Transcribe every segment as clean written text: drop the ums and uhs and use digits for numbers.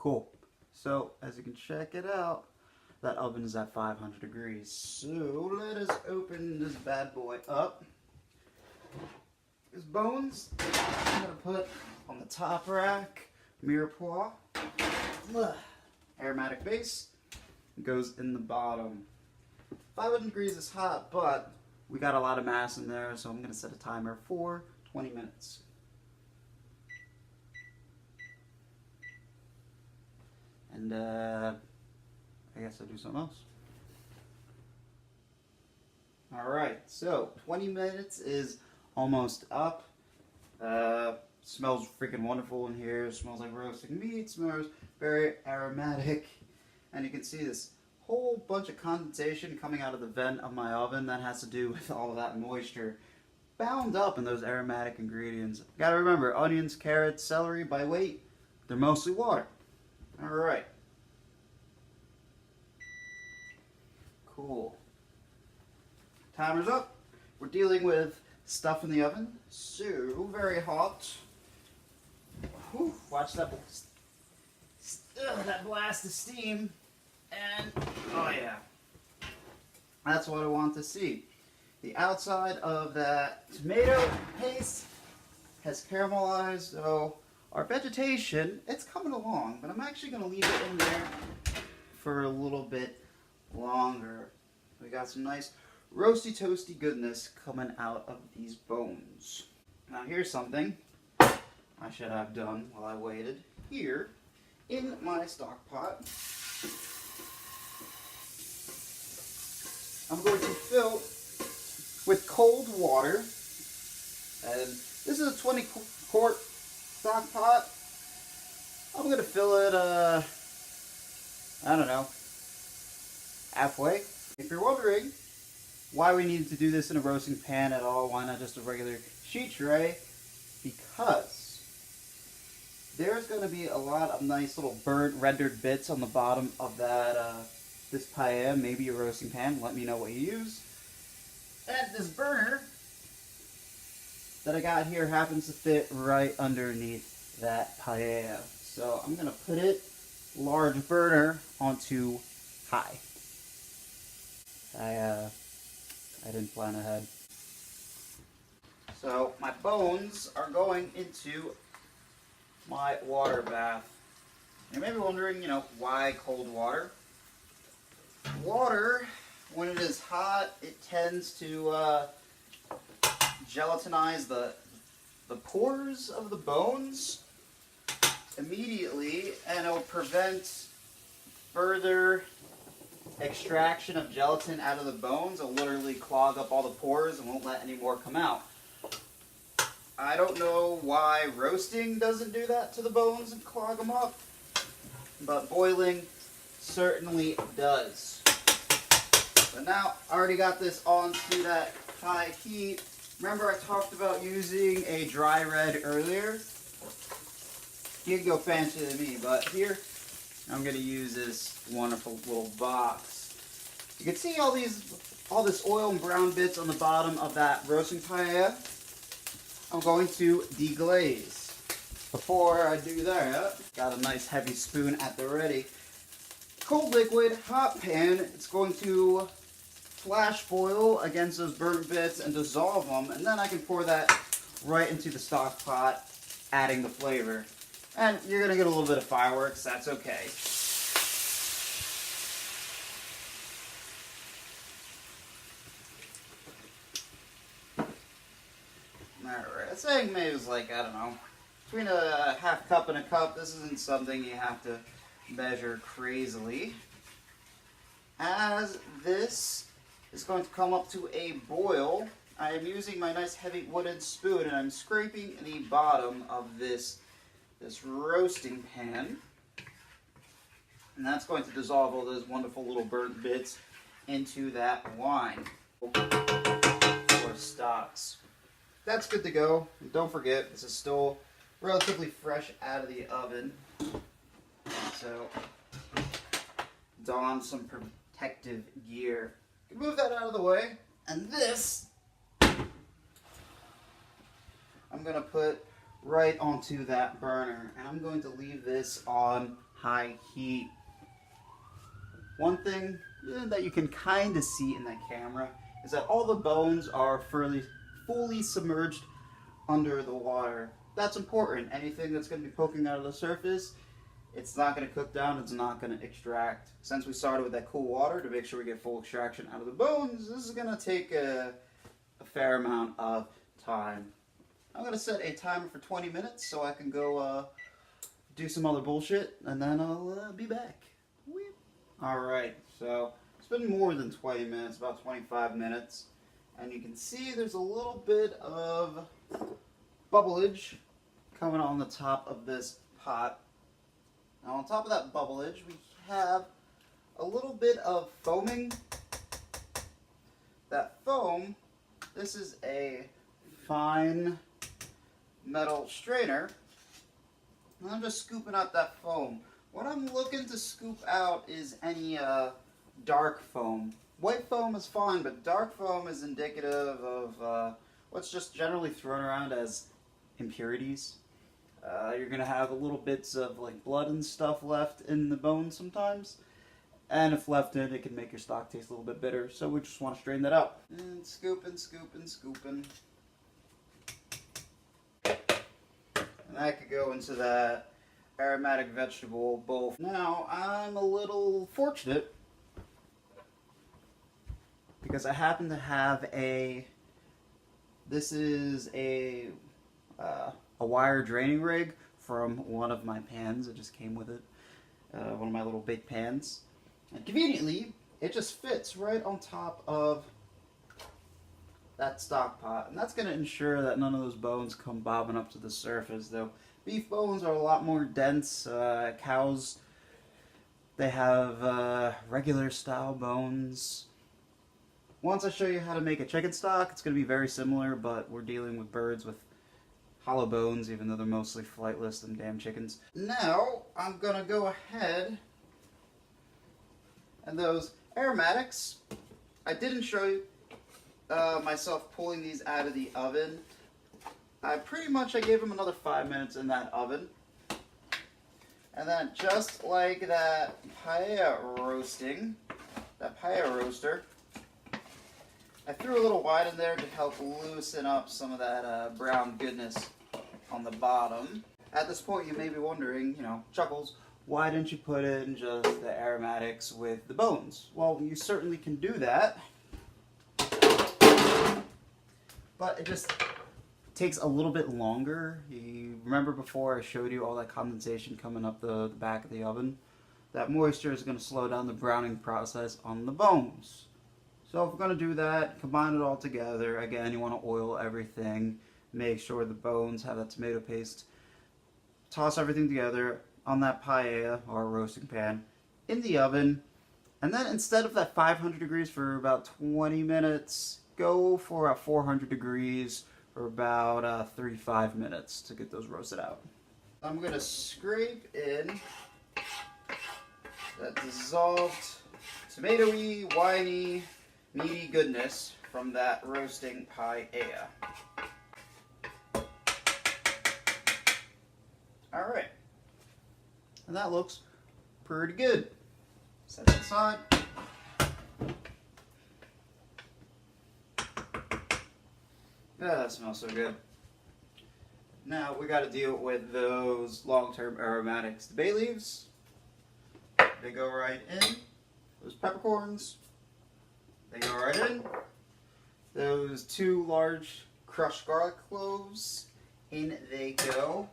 Cool. So, as you can check it out, that oven is at 500 degrees. So, let us open this bad boy up. His bones, I'm going to put on the top rack. Mirepoix. Aromatic base goes in the bottom. 500 degrees is hot, but we got a lot of mass in there, so I'm going to set a timer for 20 minutes. And I guess I'll do something else. Alright, so 20 minutes is almost up. Smells freaking wonderful in here. Smells like roasting meat. Smells very aromatic. And you can see this whole bunch of condensation coming out of the vent of my oven. That has to do with all of that moisture bound up in those aromatic ingredients. Gotta remember, onions, carrots, celery, by weight, they're mostly water. Alright. Cool. Timer's up. We're dealing with stuff in the oven. So, very hot. Whew, watch that blast of steam. And, oh yeah. That's what I want to see. The outside of that tomato paste has caramelized, so our vegetation, it's coming along, but I'm actually going to leave it in there for a little bit longer. We got some nice roasty toasty goodness coming out of these bones. Now here's something I should have done while I waited. Here in my stock pot, I'm going to fill with cold water, and this is a 20 quart stock pot. I'm going to fill it, I don't know, halfway. If you're wondering why we needed to do this in a roasting pan at all, why not just a regular sheet tray? Because there's going to be a lot of nice little burnt rendered bits on the bottom of that this paella, maybe a roasting pan. Let me know what you use. And this burner that I got here happens to fit right underneath that paella. So I'm going to put it, large burner, onto high. I didn't plan ahead. So my bones are going into my water bath. You may be wondering, why cold water? Water, when it is hot, it tends to gelatinize the pores of the bones immediately, and it'll prevent further extraction of gelatin out of the bones. It'll literally clog up all the pores and won't let any more come out. I don't know why roasting doesn't do that to the bones and clog them up, but boiling certainly does. But now I already got this onto that high heat. Remember I talked about using a dry red earlier? You can go fancier than me, but here I'm going to use this wonderful little box. You can see all this oil and brown bits on the bottom of that roasting paella. I'm going to deglaze. Before I do that, got a nice heavy spoon at the ready. Cold liquid, hot pan, it's going to flash boil against those burnt bits and dissolve them, and then I can pour that right into the stock pot, adding the flavor. And you're going to get a little bit of fireworks, that's okay. Alright, saying maybe it's like, I don't know, between a half cup and a cup. This isn't something you have to measure crazily. As this is going to come up to a boil, I am using my nice heavy wooden spoon and I'm scraping the bottom of this roasting pan. And that's going to dissolve all those wonderful little burnt bits into that wine or stocks. That's good to go. And don't forget, this is still relatively fresh out of the oven. So, don some protective gear. Move that out of the way. And this, I'm going to put right onto that burner. And I'm going to leave this on high heat. One thing that you can kind of see in the camera is that all the bones are fully submerged under the water. That's important. Anything that's going to be poking out of the surface, it's not going to cook down, it's not going to extract. Since we started with that cool water to make sure we get full extraction out of the bones, this is going to take a fair amount of time. I'm going to set a timer for 20 minutes so I can go do some other bullshit, and then I'll be back. Alright, so it's been more than 20 minutes, about 25 minutes, and you can see there's a little bit of bubblage coming on the top of this pot. Now on top of that bubblage, we have a little bit of foaming. That foam, this is a fine metal strainer. And I'm just scooping out that foam. What I'm looking to scoop out is any dark foam. White foam is fine, but dark foam is indicative of what's just generally thrown around as impurities. You're going to have a little bits of like blood and stuff left in the bone sometimes. And if left in, it can make your stock taste a little bit bitter. So we just want to strain that out. And scooping, scooping, scooping. And that could go into that aromatic vegetable bowl. Now, I'm a little fortunate because I happen to have this is a wire draining rig from one of my pans. It just came with it. One of my little big pans. And conveniently, it just fits right on top of that stock pot. And that's going to ensure that none of those bones come bobbing up to the surface, though. Beef bones are a lot more dense. Cows, they have regular style bones. Once I show you how to make a chicken stock, it's going to be very similar, but we're dealing with birds with hollow bones, even though they're mostly flightless, them damn chickens. Now, I'm going to go ahead, and those aromatics, I didn't show you myself pulling these out of the oven. I gave them another 5 minutes in that oven. And then just like that paella roaster, I threw a little wine in there to help loosen up some of that brown goodness on the bottom. At this point you may be wondering, Chuckles, why didn't you put in just the aromatics with the bones? Well, you certainly can do that, but it just takes a little bit longer. You remember before I showed you all that condensation coming up the back of the oven? That moisture is going to slow down the browning process on the bones. So if we're going to do that, combine it all together. Again, you want to oil everything. Make sure the bones have that tomato paste. Toss everything together on that paella or roasting pan in the oven. And then instead of that 500 degrees for about 20 minutes, go for 400 degrees for about 35 minutes to get those roasted out. I'm going to scrape in that dissolved tomatoey, winey, meaty goodness from that roasting paella. Alright. And that looks pretty good. Set it aside. Yeah, that smells so good. Now we got to deal with those long-term aromatics. The bay leaves, they go right in. Those peppercorns, they go right in. Those 2 large crushed garlic cloves, in they go.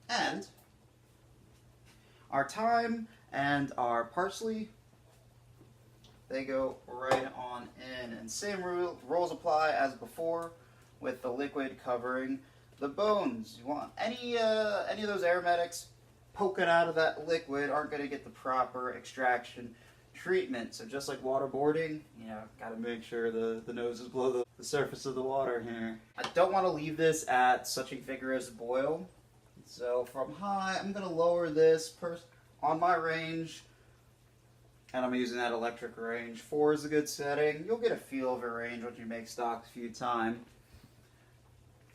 And our thyme and our parsley, they go right on in. And same rules apply as before, with the liquid covering the bones. You want any of those aromatics poking out of that liquid aren't going to get the proper extraction treatment. So just like waterboarding, got to make sure the nose is below the surface of the water here. I don't want to leave this at such a vigorous boil. So from high, I'm going to lower this on my range. And I'm using that electric range. 4 is a good setting. You'll get a feel of a range once you make stock a few times.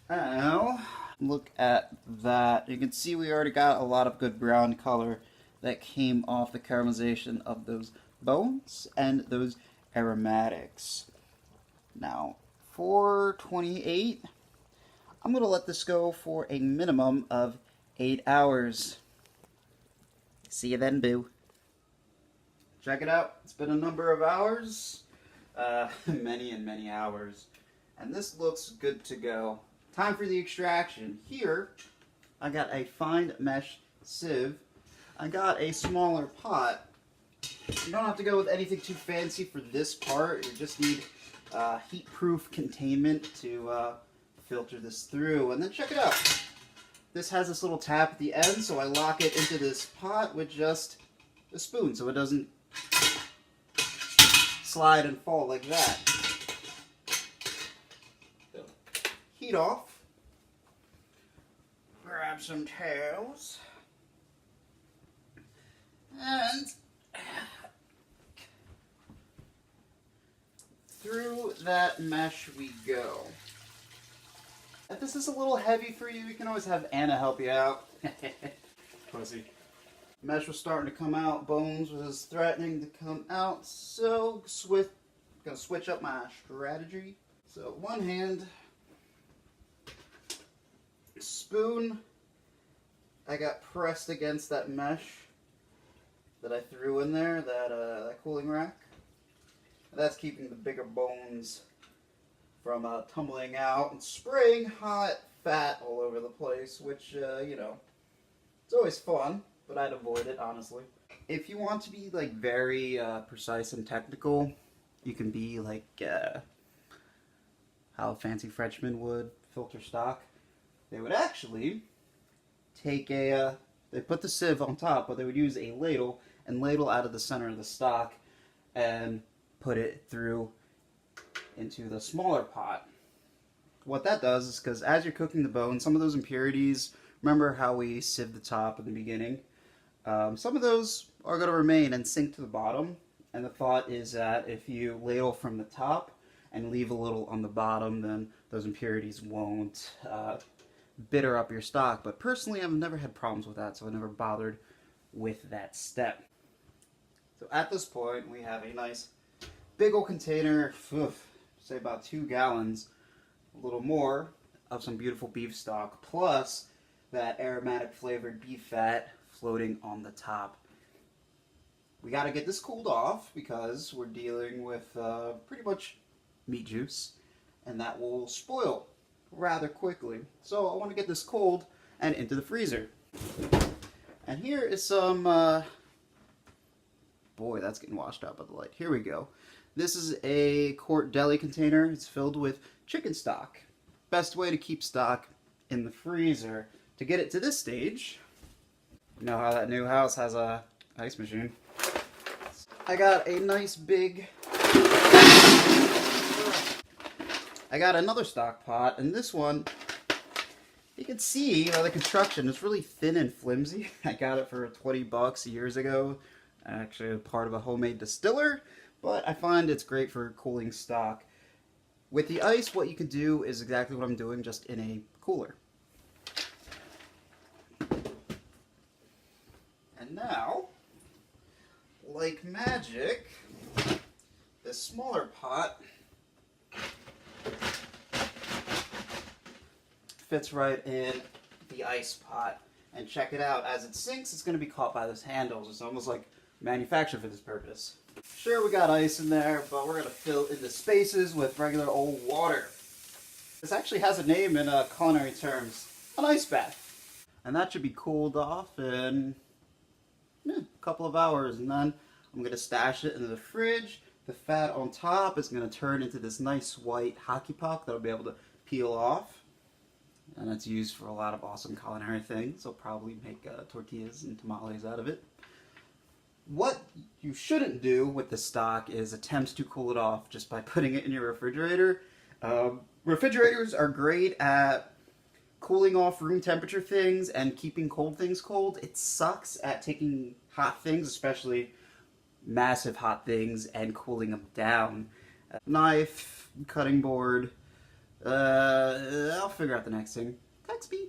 Now, look at that. You can see we already got a lot of good brown color. that came off the caramelization of those bones and those aromatics. Now, for 28, I'm going to let this go for a minimum of 8 hours. See you then, boo. Check it out. It's been a number of hours. Many and many hours. And this looks good to go. Time for the extraction. Here, I got a fine mesh sieve. I got a smaller pot. You don't have to go with anything too fancy for this part. You just need heat-proof containment to filter this through. And then check it out. This has this little tap at the end, so I lock it into this pot with just a spoon so it doesn't slide and fall like that. Heat off. Grab some towels. And through that mesh we go. If this is a little heavy for you, you can always have Anna help you out. Pussy. Mesh was starting to come out, bones was threatening to come out, so gonna switch up my strategy. So one hand, spoon, I got pressed against that mesh that I threw in there, that cooling rack. That's keeping the bigger bones from tumbling out and spraying hot fat all over the place, which, you know, it's always fun, but I'd avoid it, honestly. If you want to be, like, very precise and technical, you can be, like, how a fancy Frenchman would filter stock. They would actually take they put the sieve on top, but they would use a ladle and ladle out of the center of the stock and put it through into the smaller pot. What that does is, because as you're cooking the bone, some of those impurities, remember how we sieved the top in the beginning? Some of those are going to remain and sink to the bottom, and the thought is that if you ladle from the top and leave a little on the bottom, then those impurities won't bitter up your stock. But personally, I've never had problems with that, so I never bothered with that step. So at this point, we have a nice big old container, say about 2 gallons, a little more, of some beautiful beef stock, plus that aromatic flavored beef fat floating on the top. We got to get this cooled off because we're dealing with pretty much meat juice, and that will spoil rather quickly. So I want to get this cold and into the freezer. And here is some, boy, that's getting washed out by the light. Here we go. This is a quart deli container. It's filled with chicken stock. Best way to keep stock in the freezer. To get it to this stage, you know how that new house has a ice machine. I got a nice big, I got another stock pot, and this one, you can see by the construction, it's really thin and flimsy. I got it for 20 bucks years ago. Actually part of a homemade distiller, but I find it's great for cooling stock. With the ice, what you can do is exactly what I'm doing, just in a cooler. And now, like magic, this smaller pot fits right in the ice pot. And check it out, as it sinks, it's going to be caught by those handles. It's almost like manufactured for this purpose. Sure, we got ice in there, but we're going to fill in the spaces with regular old water. This actually has a name in culinary terms, an ice bath. And that should be cooled off in a couple of hours, and then I'm going to stash it in the fridge. The fat on top is going to turn into this nice white hockey puck that I'll be able to peel off. And it's used for a lot of awesome culinary things. I'll probably make tortillas and tamales out of it. What you shouldn't do with the stock is attempt to cool it off just by putting it in your refrigerator. Refrigerators are great at cooling off room temperature things and keeping cold things cold. It sucks at taking hot things, especially massive hot things, and cooling them down. Knife, cutting board, I'll figure out the next thing. Text me.